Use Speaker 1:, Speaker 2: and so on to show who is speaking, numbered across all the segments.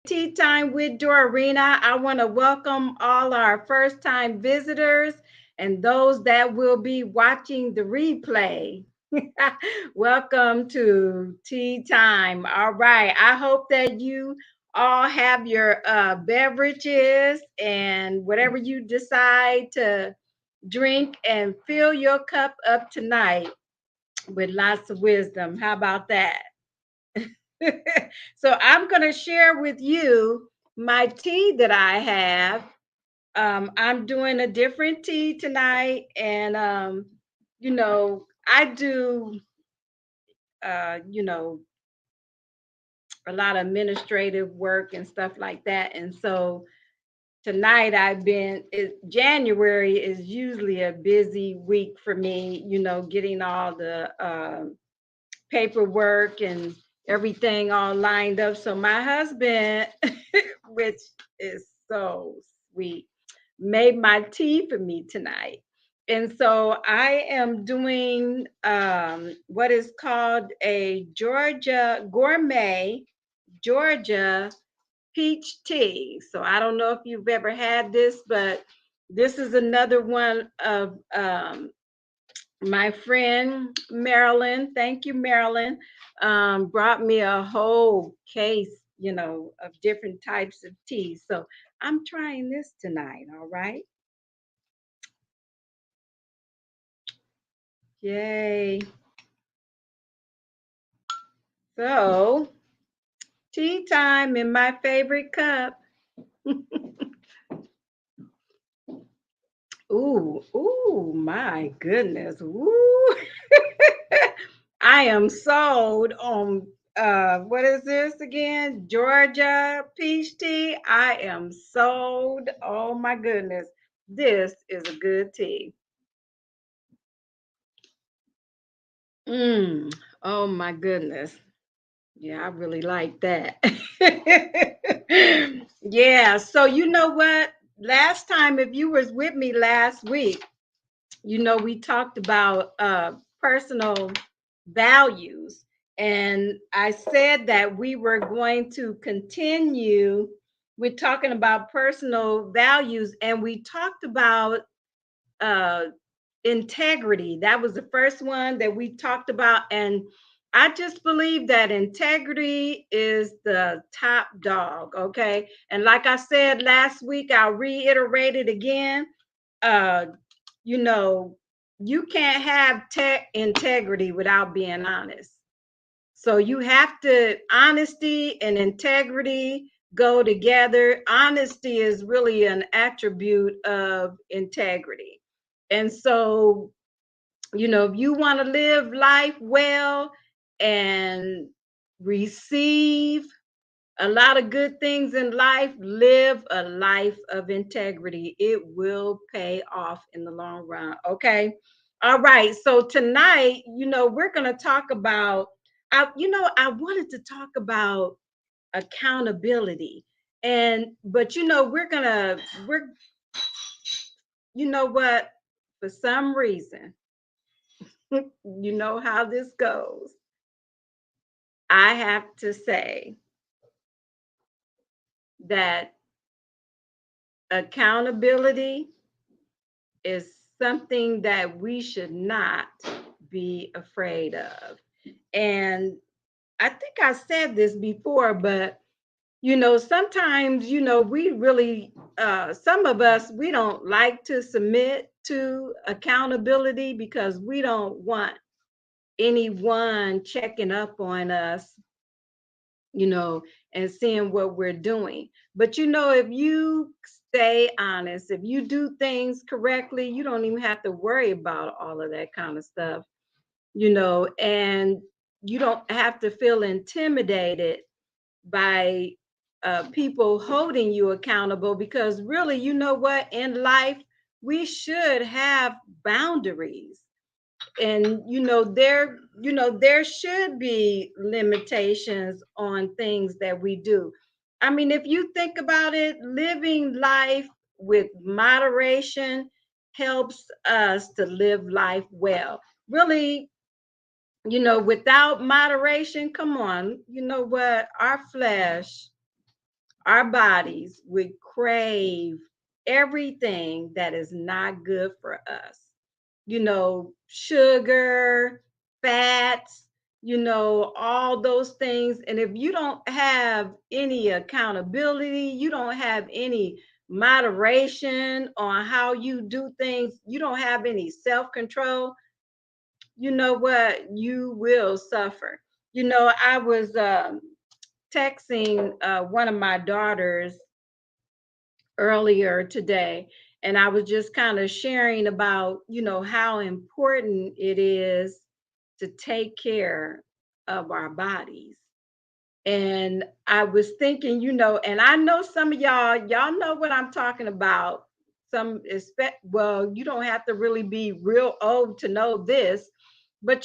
Speaker 1: Tea Time with Dorina. I want to welcome all our first time visitors and those that will be watching the replay. Welcome to Tea Time. All right. I hope that you all have your beverages and whatever you decide to drink and fill your cup up tonight with lots of wisdom. How about that? So I'm going to share with you my tea that I have. I'm doing a different tea tonight, and I do a lot of administrative work and stuff like that, and so tonight January is usually a busy week for me. Getting all the paperwork and everything all lined up. So my husband, which is so sweet, made my tea for me tonight. And so I am doing what is called a Georgia gourmet Georgia peach tea. So I don't know if you've ever had this, but this is another one of my friend Marilyn, thank you, Marilyn, brought me a whole case, of different types of tea. So I'm trying this tonight. All right. Yay. So tea time in my favorite cup. Ooh, my goodness. Ooh. I am sold on what is this again? Georgia peach tea. I am sold. Oh my goodness. This is a good tea. Mm. Oh my goodness. Yeah, I really like that. Yeah, so you know what? Last time, if you was with me last week, we talked about personal values. And I said that we were going to continue with talking about personal values. And we talked about uh, integrity. That was the first one that we talked about. And I just believe that integrity is the top dog. Okay. And like I said last week, I'll reiterate it again. Uh, you know, you can't have integrity without being honest. So you have to, honesty and integrity go together. Honesty is really an attribute of integrity. And so, if you want to live life well and receive a lot of good things in life, live a life of integrity. It will pay off in the long run. Okay. All right. So tonight, we're going to talk about, I wanted to talk about accountability. But, you know what? For some reason, you know how this goes. I have to say that accountability is something that we should not be afraid of. And I think I said this before, but sometimes, we really, some of us, we don't like to submit to accountability because we don't want anyone checking up on us, you know, and seeing what we're doing. But if you stay honest, if you do things correctly, you don't even have to worry about all of that kind of stuff, and you don't have to feel intimidated by people holding you accountable because really, you know what, in life, we should have boundaries. And there should be limitations on things that we do. I mean, if you think about it, living life with moderation helps us to live life well. Really, without moderation, come on, you know what, our flesh, our bodies would crave everything that is not good for us. Sugar, fats, all those things. And if you don't have any accountability, you don't have any moderation on how you do things, you don't have any self control, you know what? You will suffer. I was texting one of my daughters earlier today, and I was just kind of sharing about, how important it is to take care of our bodies. And I was thinking, and I know some of y'all know what I'm talking about. Some expect, well, you don't have to really be real old to know this, but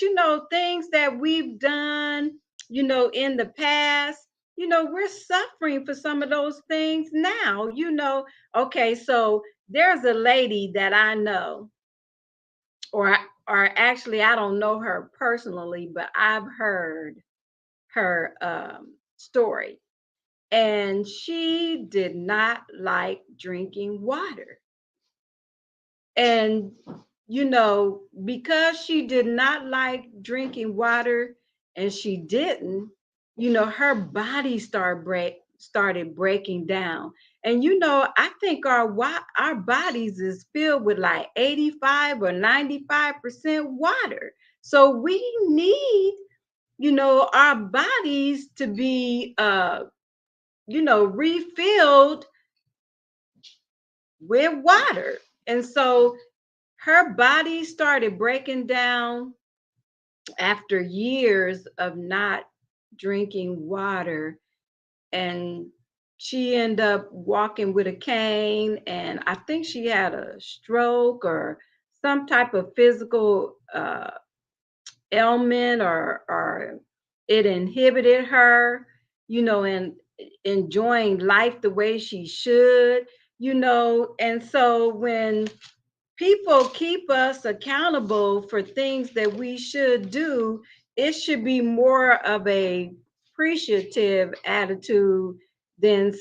Speaker 1: things that we've done, in the past, we're suffering for some of those things now, Okay, so there's a lady that I know, or actually I don't know her personally, but I've heard her story. And she did not like drinking water. And, because she did not like drinking water and she didn't, her body started breaking down. And, I think our bodies is filled with like 85 or 95% water. So we need, our bodies to be refilled with water. And so her body started breaking down after years of not drinking water. And she ended up walking with a cane. And I think she had a stroke or some type of physical ailment, or it inhibited her, in enjoying life the way she should, and so when people keep us accountable for things that we should do, it should be more of a appreciative attitude than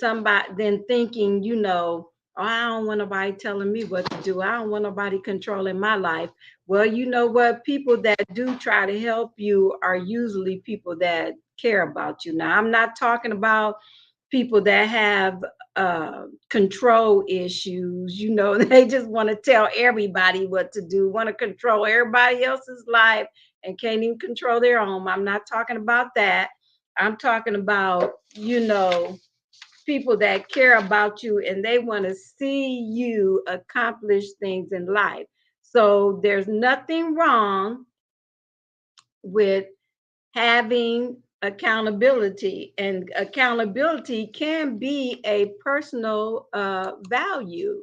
Speaker 1: thinking, oh, I don't want nobody telling me what to do. I don't want nobody controlling my life. Well, you know what? People that do try to help you are usually people that care about you. Now, I'm not talking about people that have control issues, they just want to tell everybody what to do, want to control everybody else's life and can't even control their own. I'm not talking about that. I'm talking about, people that care about you and they want to see you accomplish things in life. So there's nothing wrong with having accountability, and accountability can be a personal value.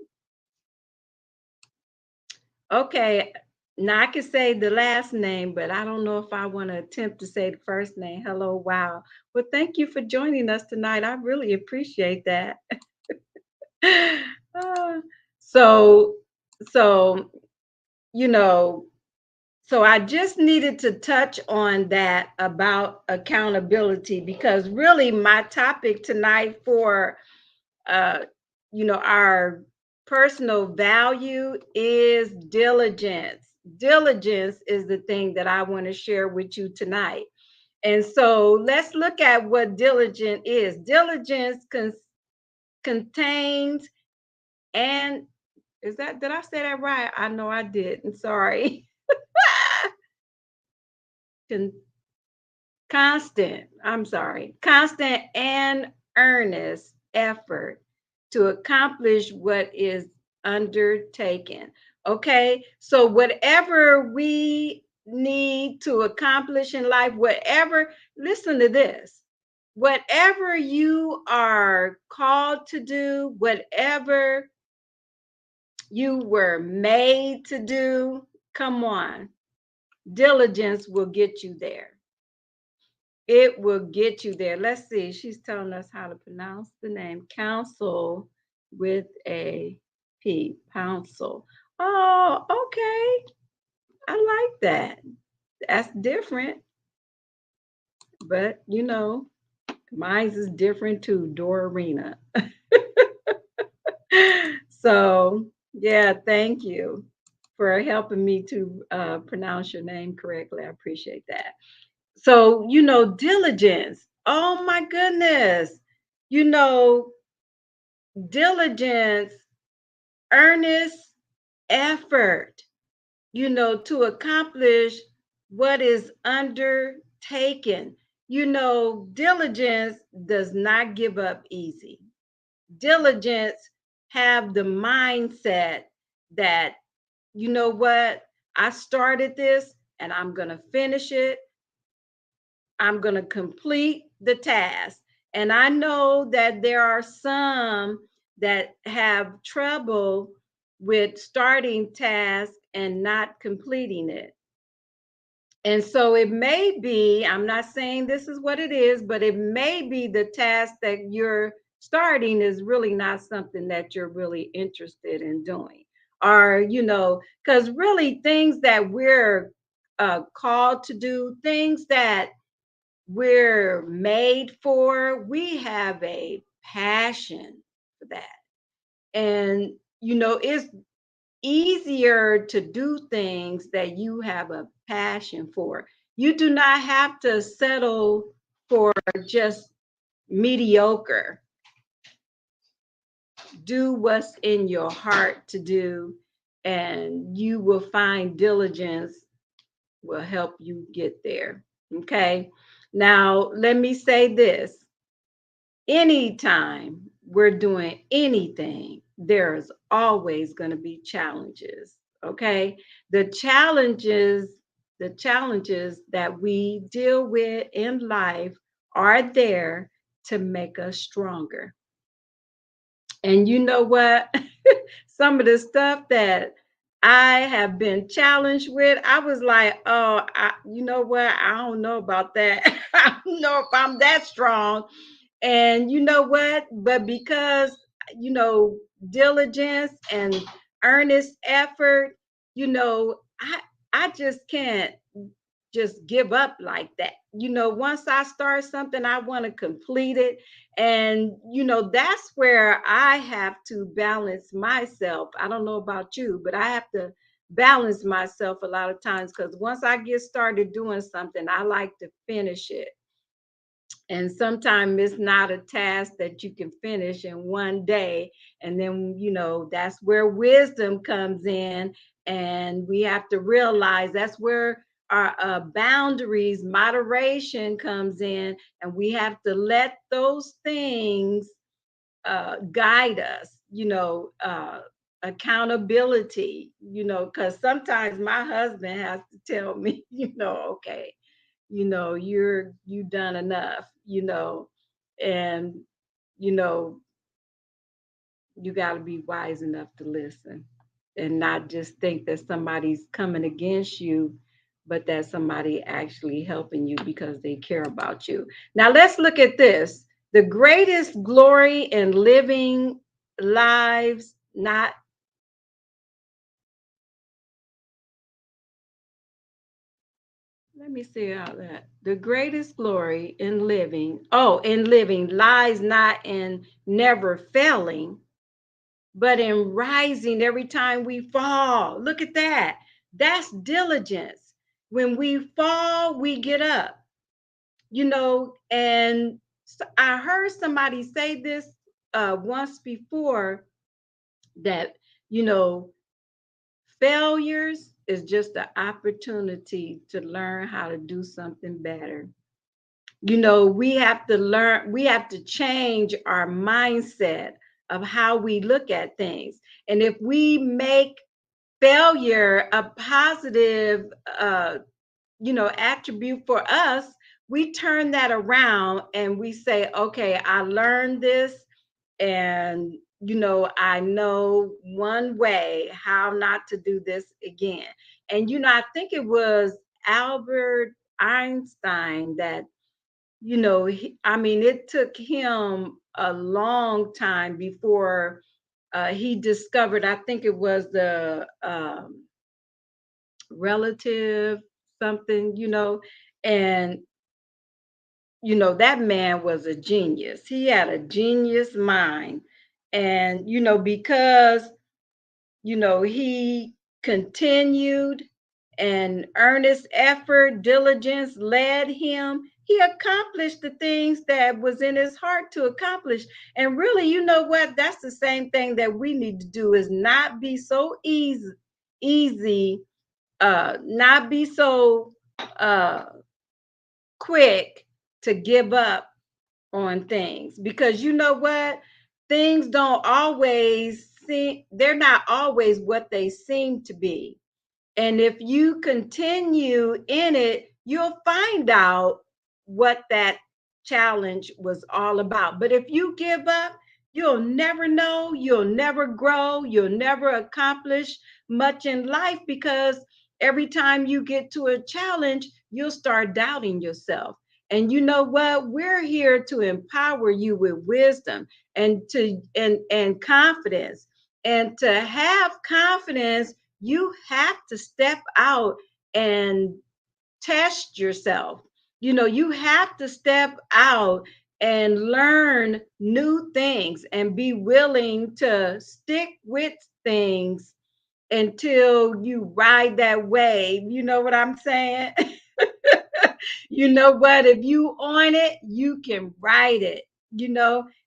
Speaker 1: Okay, now I can say the last name, but I don't know if I want to attempt to say the first name. Hello, wow. Well, thank you for joining us tonight. I really appreciate that. Uh, so, so, you know, So I just needed to touch on that about accountability, because really my topic tonight for uh our personal value is diligence. Diligence is the thing that I want to share with you tonight. And so let's look at what diligence is. Diligence contains, and did I say that right? I know I did. I'm sorry. Constant and earnest effort to accomplish what is undertaken. Okay, so whatever we need to accomplish in life, listen to this, whatever you are called to do, whatever you were made to do, come on, diligence will get you there. It will get you there. Let's see. She's telling us how to pronounce the name. Counsel with a P. Counsel. Oh, okay. I like that. That's different. But Mine's is different too, Dorina. So, yeah, thank you for helping me to pronounce your name correctly. I appreciate that. So, diligence. Oh my goodness. You know, diligence, earnest effort, to accomplish what is undertaken. Diligence does not give up easy. Diligence have the mindset that, you know what, I started this and I'm going to finish it. I'm going to complete the task. And I know that there are some that have trouble with starting tasks and not completing it. And so it may be, I'm not saying this is what it is, but it may be the task that you're starting is really not something that you're really interested in doing. Or, because really things that we're called to do, things that we're made for, we have a passion for that. And, it's easier to do things that you have a passion for. You do not have to settle for just mediocre. Do what's in your heart to do, and you will find diligence will help you get there. Okay. Now, let me say this. Anytime we're doing anything, there's always going to be challenges. Okay. The challenges that we deal with in life are there to make us stronger. And you know what? Some of the stuff that I have been challenged with, I was like, oh, you know what? I don't know about that. I don't know if I'm that strong. And you know what? But because, you know, diligence and earnest effort, I just can't just give up like that. Once I start something, I want to complete it. And, that's where I have to balance myself. I don't know about you, but I have to balance myself a lot of times because once I get started doing something, I like to finish it. And sometimes it's not a task that you can finish in one day. And then, that's where wisdom comes in. And we have to realize that's where our boundaries, moderation comes in. And we have to let those things guide us, accountability, because sometimes my husband has to tell me, okay, you've done enough, and you know you got to be wise enough to listen and not just think that somebody's coming against you, but that somebody actually helping you because they care about you. Now let's look at this. The greatest glory in living lives not let me see how that. The greatest glory in living lies not in never failing, but in rising every time we fall. Look at that. That's diligence. When we fall, we get up, and I heard somebody say this once before that, you know, failures is just an opportunity to learn how to do something better. We have to learn, we have to change our mindset of how we look at things. And if we make failure a positive, attribute for us, we turn that around and we say, okay, I learned this, and I know one way how not to do this again. And I think it was Albert Einstein that, I mean, it took him a long time before he discovered, I think it was the relative something, and that man was a genius. He had a genius mind. And, because, he continued and earnest effort, diligence led him. He accomplished the things that was in his heart to accomplish. And really, you know what? That's the same thing that we need to do is not be so easy, not be so uh quick to give up on things, because you know what, things don't always seem, they're not always what they seem to be. And if you continue in it, you'll find out what that challenge was all about. But if you give up, you'll never know, you'll never grow, you'll never accomplish much in life, because every time you get to a challenge, you'll start doubting yourself. And you know what? We're here to empower you with wisdom and confidence. And to have confidence, you have to step out and test yourself. You have to step out and learn new things and be willing to stick with things until you ride that wave. You know what I'm saying? You know what? If you on it, you can ride it,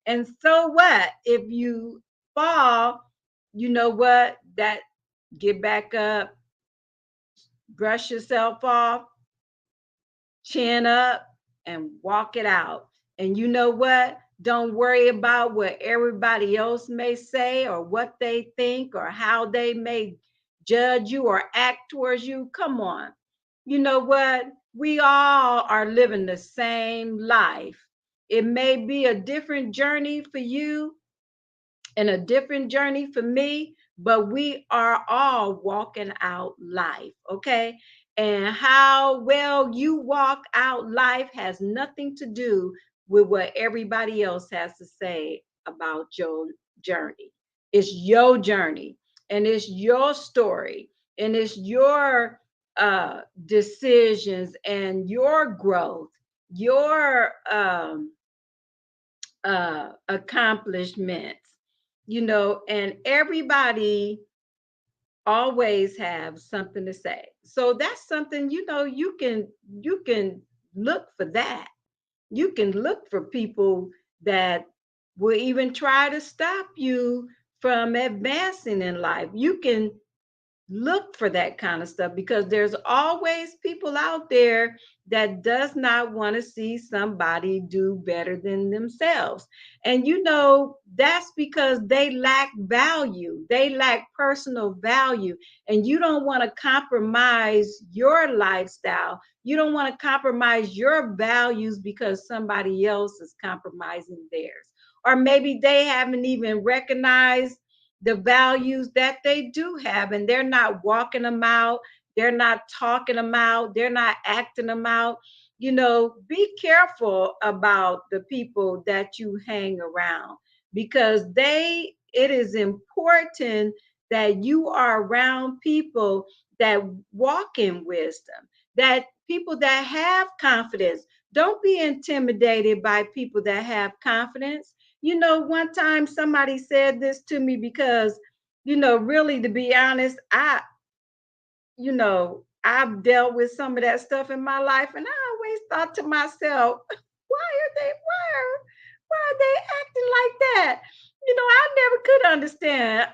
Speaker 1: and so what? If you fall, you know what? That get back up, brush yourself off, chin up, and walk it out. And you know what? Don't worry about what everybody else may say or what they think or how they may judge you or act towards you. Come on. You know what? We all are living the same life. It may be a different journey for you and a different journey for me, but we are all walking out life, okay? And how well you walk out life has nothing to do with what everybody else has to say about your journey. It's your journey, and it's your story, and it's your decisions and your growth, your accomplishments, and everybody always have something to say. So that's something, you can look for that. You can look for people that will even try to stop you from advancing in life. You can look for that kind of stuff, because there's always people out there that does not want to see somebody do better than themselves. And that's because they lack value, they lack personal value. And you don't want to compromise your lifestyle, you don't want to compromise your values because somebody else is compromising theirs, or maybe they haven't even recognized the values that they do have, and they're not walking them out, they're not talking them out, they're not acting them out. Be careful about the people that you hang around, because it is important that you are around people that walk in wisdom, that people that have confidence. Don't be intimidated by people that have confidence. One time somebody said this to me, because, really, to be honest, I've dealt with some of that stuff in my life, and I always thought to myself, why are they acting like that? I never could understand,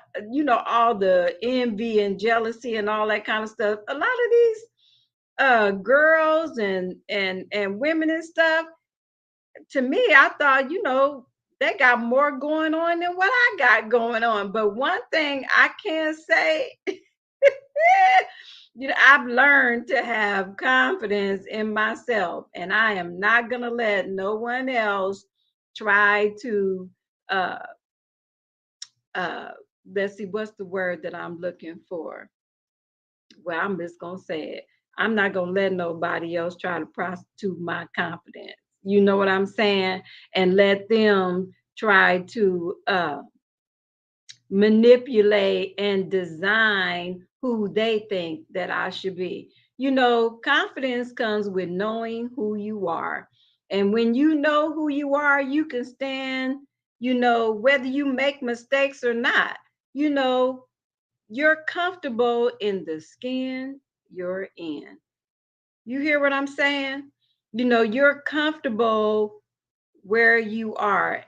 Speaker 1: all the envy and jealousy and all that kind of stuff. A lot of these girls and women and stuff, to me, I thought, they got more going on than what I got going on. But one thing I can say, I've learned to have confidence in myself, and I am not going to let no one else try to, uh, uh, let's see, what's the word that I'm looking for? Well, I'm just going to say it. I'm not going to let nobody else try to prostitute my confidence. You know what I'm saying? And let them try to manipulate and design who they think that I should be. Confidence comes with knowing who you are. And when you know who you are, you can stand, whether you make mistakes or not, you know, you're comfortable in the skin you're in. You hear what I'm saying? You're comfortable where you are.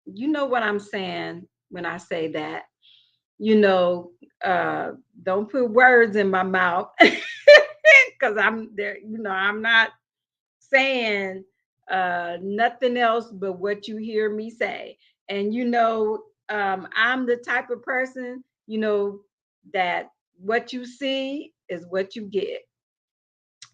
Speaker 1: You know what I'm saying when I say that. You know, don't put words in my mouth because I'm there, I'm not saying nothing else but what you hear me say. And I'm the type of person, that what you see is what you get.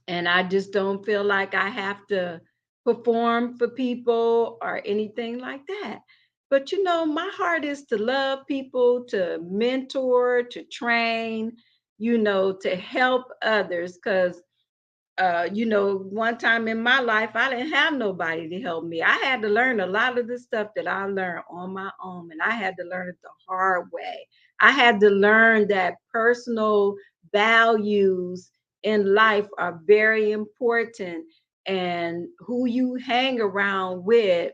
Speaker 1: And I just don't feel like I have to perform for people or anything like that. But my heart is to love people, to mentor, to train, to help others. Because one time in my life, I didn't have nobody to help me. I had to learn a lot of the stuff that I learned on my own, and I had to learn it the hard way. I had to learn that personal values in life are very important, and who you hang around with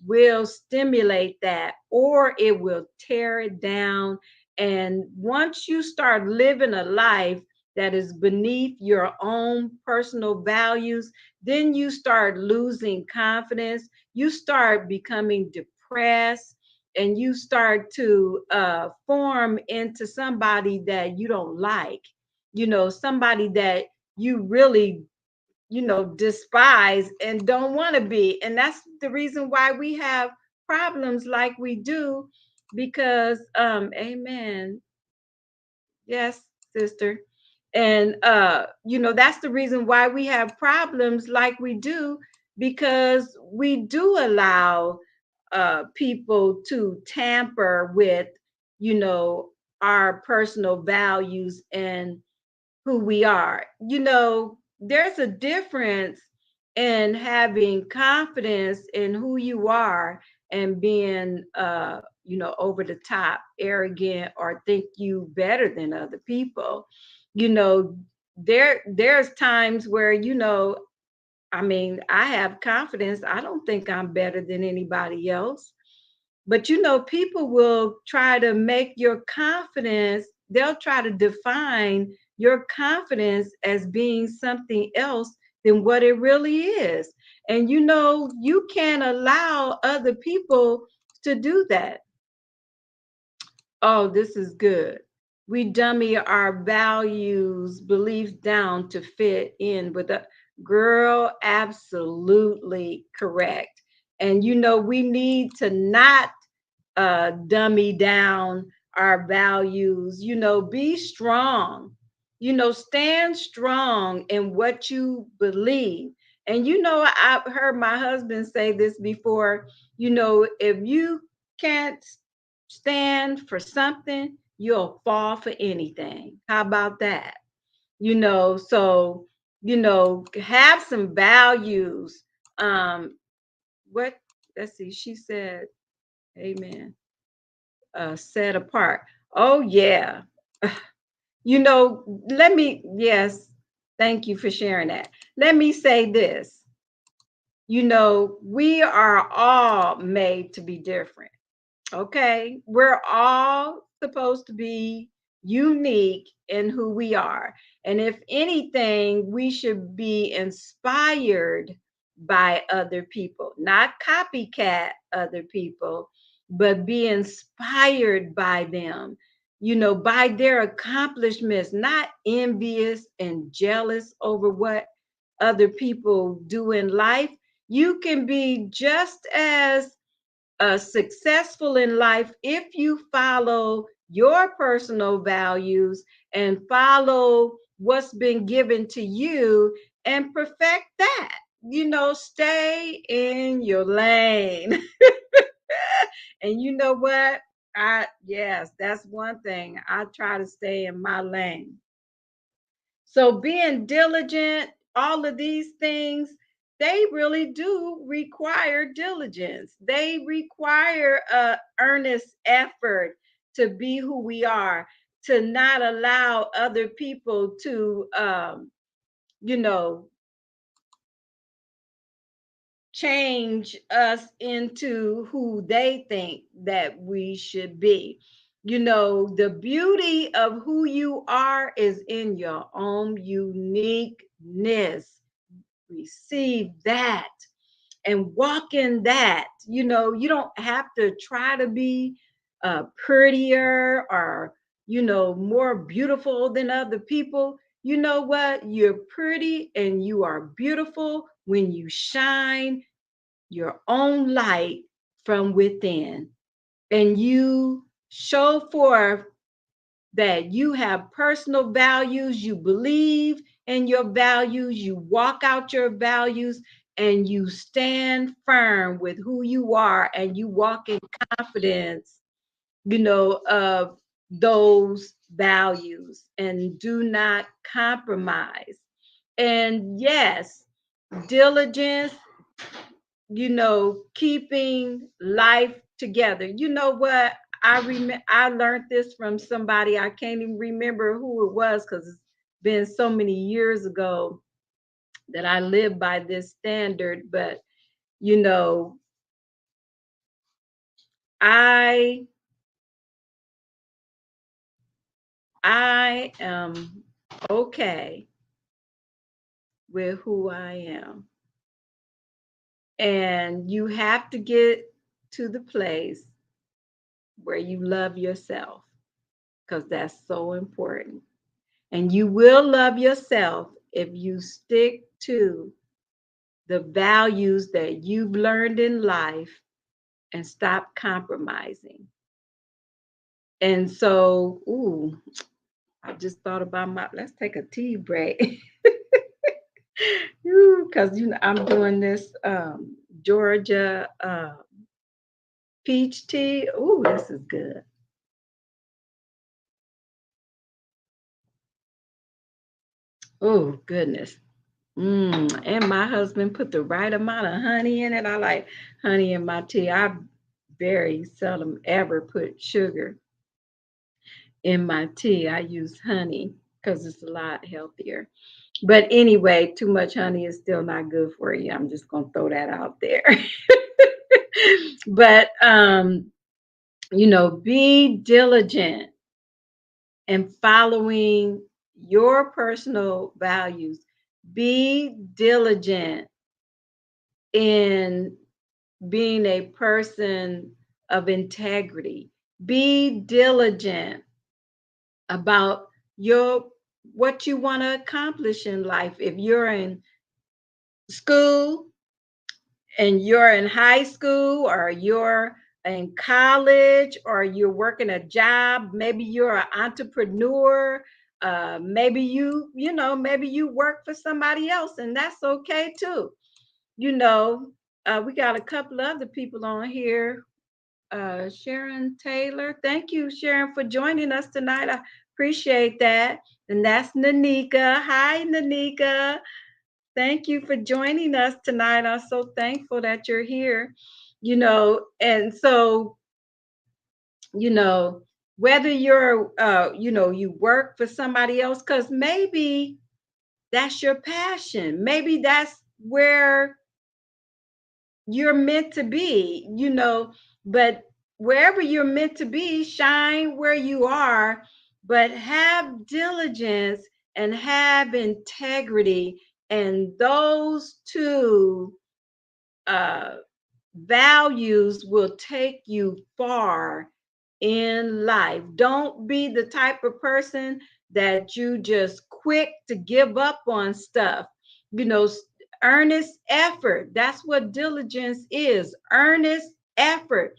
Speaker 1: will stimulate that or it will tear it down. And once you start living a life that is beneath your own personal values, then you start losing confidence. You start becoming depressed and you start to form into somebody that you don't like, somebody that you really, despise and don't want to be. And that's the reason why we have problems like we do, because, amen. Yes, sister. And that's the reason why we have problems like we do, because we do allow people to tamper with, you know, our personal values and who we are. There's a difference in having confidence in who you are and being over the top, arrogant, or think you better than other people. You know, there's times where, I mean, I have confidence. I don't think I'm better than anybody else. But people will try to make your confidence, they'll try to define your confidence as being something else than what it really is. And you can't allow other people to do that. Oh, this is good. We dummy our values, beliefs down to fit in with a girl, absolutely correct. And we need to not dummy down our values. Be strong. Stand strong in what you believe. And I've heard my husband say this before. If you can't stand for something, you'll fall for anything. How about that? So have some values. What let's see, she said, amen. Set apart. Oh yeah. Yes, thank you for sharing that. Let me say this. We are all made to be different. Okay. We're all supposed to be unique in who we are. And if anything, we should be inspired by other people, not copycat other people, but be inspired by them, by their accomplishments, not envious and jealous over what other people do in life. You can be just as successful in life if you follow your personal values and follow what's been given to you and perfect that. Stay in your lane. And you know what? Yes, that's one thing. I try to stay in my lane. So being diligent, all of these things, they really do require diligence. They require a earnest effort to be who we are, to not allow other people to you know change us into who they think that we should be. The beauty of who you are is in your own uniqueness. Receive that and walk in that. You don't have to try to be prettier or, more beautiful than other people. You know what? You're pretty and you are beautiful when you shine your own light from within and you show forth that you have personal values, you believe in your values, you walk out your values, and you stand firm with who you are, and you walk in confidence, of those values and do not compromise. And yes, diligence, keeping life together. You know what? I learned this from somebody. I can't even remember who it was because it's been so many years ago that I live by this standard. But you know, I I am okay with who I am. And you have to get to the place where you love yourself because that's so important. And you will love yourself if you stick to the values that you've learned in life and stop compromising. And so, I just thought about let's take a tea break. Because I'm doing this Georgia peach tea. Ooh, this is good. Oh, goodness. And my husband put the right amount of honey in it. I like honey in my tea. I very seldom ever put sugar in my tea. I use honey because it's a lot healthier. But anyway, too much honey is still not good for you. I'm just gonna throw that out there. But be diligent in following your personal values. Be diligent in being a person of integrity. Be diligent about your what you want to accomplish in life. If you're in school and you're in high school or you're in college or you're working a job, maybe you're an entrepreneur, maybe you work for somebody else and that's okay too. you know we got a couple other people on here. Sharon Taylor. Thank you, Sharon, for joining us tonight. I appreciate that. And that's Nanika. Hi, Nanika. Thank you for joining us tonight. I'm so thankful that you're here. And so, you know, whether you're, you work for somebody else, because maybe that's your passion. Maybe that's where you're meant to be, but wherever you're meant to be, shine where you are, but have diligence and have integrity. And those two uh, values will take you far in life. Don't be the type of person that you just quick to give up on stuff. You know, earnest effort. That's what diligence is. Earnest effort.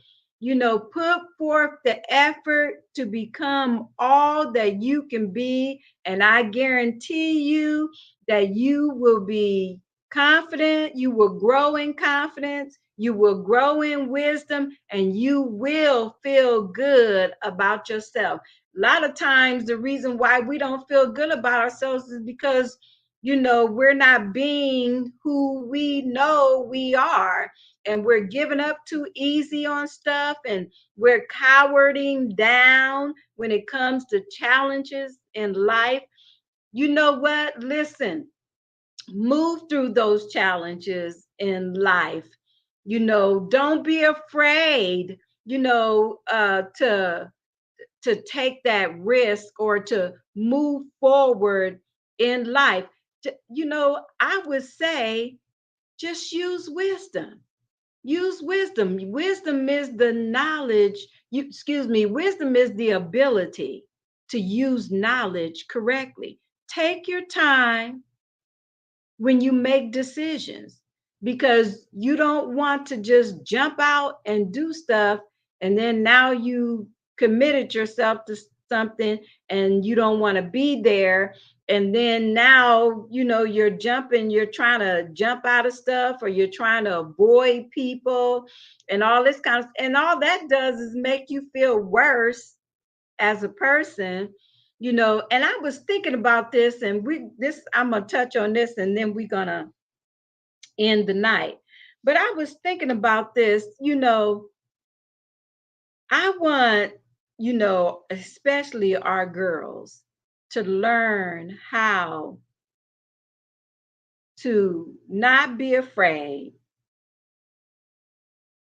Speaker 1: Put forth the effort to become all that you can be. And I guarantee you that you will be confident, you will grow in confidence, you will grow in wisdom, and you will feel good about yourself. A lot of times, the reason why we don't feel good about ourselves is because, we're not being who we know we are. And we're giving up too easy on stuff, and we're cowarding down when it comes to challenges in life. You know what? Listen, move through those challenges in life. Don't be afraid, to take that risk or to move forward in life. I would say just use wisdom. Use wisdom. Wisdom is the knowledge, wisdom is the ability to use knowledge correctly. Take your time when you make decisions because you don't want to just jump out and do stuff and then now you committed yourself to something and you don't want to be there, and then now you're trying to jump out of stuff or you're trying to avoid people and all this kind of, and all that does is make you feel worse as a person. And I was thinking about this, and I'm gonna touch on this and then we're gonna end the night. But I was thinking about this. I want, especially our girls to learn how to not be afraid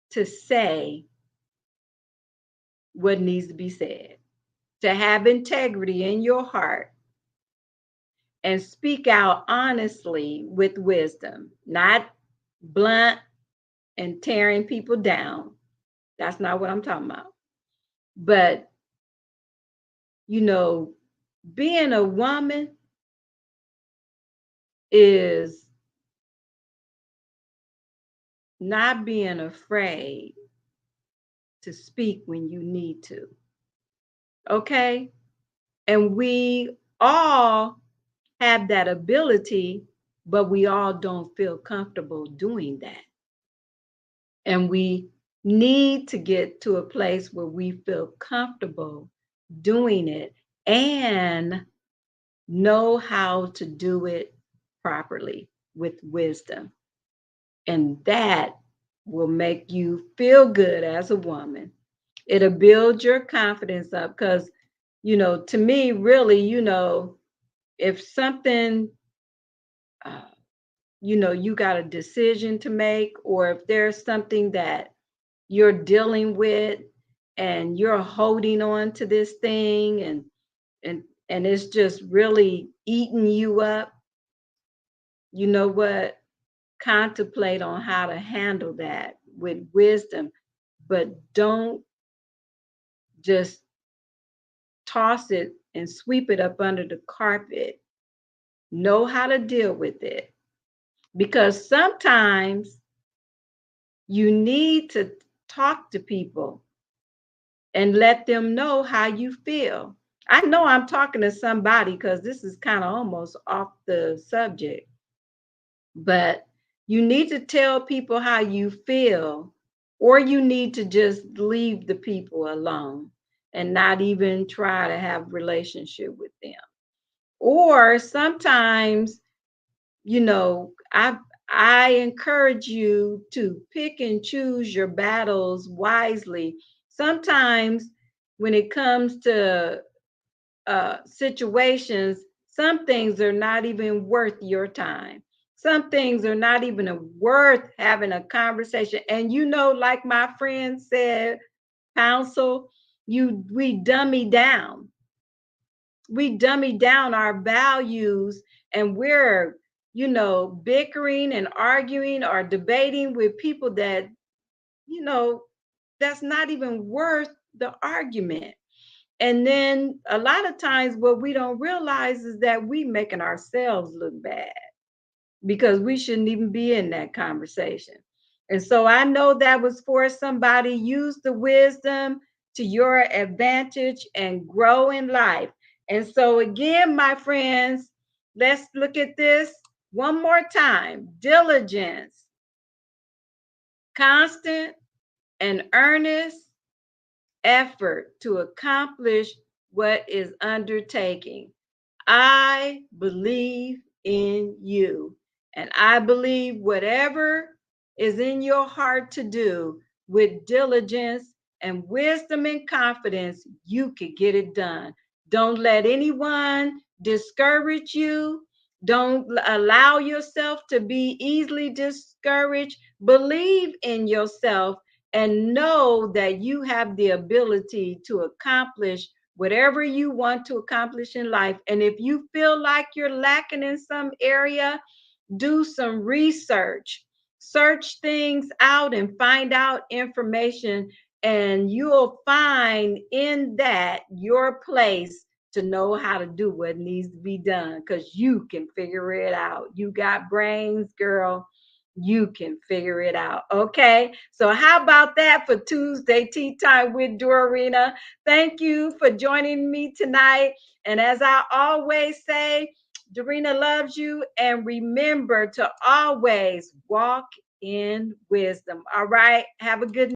Speaker 1: to say what needs to be said, to have integrity in your heart and speak out honestly with wisdom, not blunt and tearing people down. That's not what I'm talking about. But, being a woman is not being afraid to speak when you need to. Okay? And we all have that ability, but we all don't feel comfortable doing that. And we need to get to a place where we feel comfortable doing it and know how to do it properly with wisdom. And that will make you feel good as a woman. It'll build your confidence up because, to me, really, if something, you got a decision to make, or if there's something that you're dealing with and you're holding on to this thing and it's just really eating you up, you know what? Contemplate on how to handle that with wisdom, but don't just toss it and sweep it up under the carpet. Know how to deal with it because sometimes you need to talk to people and let them know how you feel. I know I'm talking to somebody because this is kind of almost off the subject, but you need to tell people how you feel, or you need to just leave the people alone and not even try to have relationship with them. Or sometimes, I encourage you to pick and choose your battles wisely. Sometimes when it comes to situations, some things are not even worth your time. Some things are not even worth having a conversation. And like my friend said, counsel, we dummy down. We dummy down our values and we're, bickering and arguing or debating with people that, you know, that's not even worth the argument. And then a lot of times what we don't realize is that we making ourselves look bad because we shouldn't even be in that conversation. And so I know that was for somebody. Use the wisdom to your advantage and grow in life. And so again, my friends, let's look at this one more time. Diligence, constant and earnest effort to accomplish what is undertaking. I believe in you. And I believe whatever is in your heart to do with diligence and wisdom and confidence, you could get it done. Don't let anyone discourage you. Don't allow yourself to be easily discouraged. Believe in yourself and know that you have the ability to accomplish whatever you want to accomplish in life. And if you feel like you're lacking in some area, do some research, search things out and find out information, and you'll find in that your place to know how to do what needs to be done because you can figure it out. You got brains, girl. You can figure it out. Okay. So, how about that for Tuesday Tea Time with Dorina? Thank you for joining me tonight. And as I always say, Dorina loves you. And remember to always walk in wisdom. All right. Have a good